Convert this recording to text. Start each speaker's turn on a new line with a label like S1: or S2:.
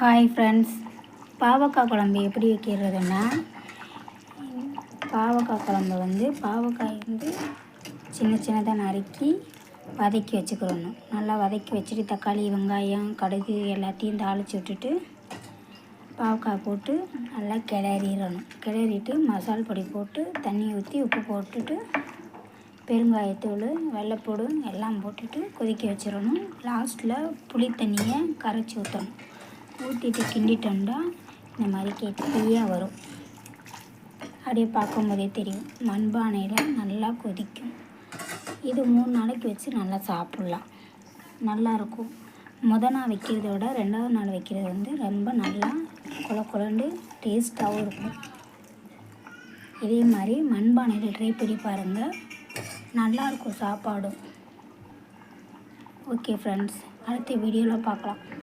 S1: Hi friends, பாவக்காய் குழம்பு எப்படி வைக்கிறதுன்னா, பாவக்காய் குழம்பு பாவக்காய் சின்ன சின்னதாக நறுக்கி வதக்கி வச்சுக்கிறணும். நல்லா வதக்கி வச்சுட்டு தக்காளி, வெங்காயம், கடுகு எல்லாத்தையும் தாளித்து விட்டுட்டு பாவக்காய் போட்டு நல்லா கிளறிட்டு மசால் பொடி போட்டு தண்ணி ஊற்றி உப்பு போட்டுட்டு பெருங்காயத்தூள், வெள்ளைப்பூடு எல்லாம் போட்டுட்டு கொதிக்க வச்சிடணும். லாஸ்ட்டில் புளி தண்ணியை கரைச்சி ஊற்றணும். ஊற்றிட்டு கிண்டிட்டோம்னா இந்த மாதிரி கெட்டியாக வரும். அப்படியே பார்க்கும்போதே தெரியும். மண்பானையில் நல்லா கொதிக்கும். இது 3 நாளைக்கு வச்சு நல்லா சாப்பிட்லாம். நல்லாயிருக்கும். நாள் வைக்கிறத விட 2வது நாள் வைக்கிறது ரொம்ப நல்லா குழண்டு டேஸ்ட்டாகவும் இருக்கும். இதே மாதிரி மண்பானையில் ட்ரை பண்ணி பாருங்கள். நல்லாயிருக்கும் சாப்பாடும். ஓகே ஃப்ரெண்ட்ஸ், அடுத்த வீடியோவில் பார்க்கலாம்.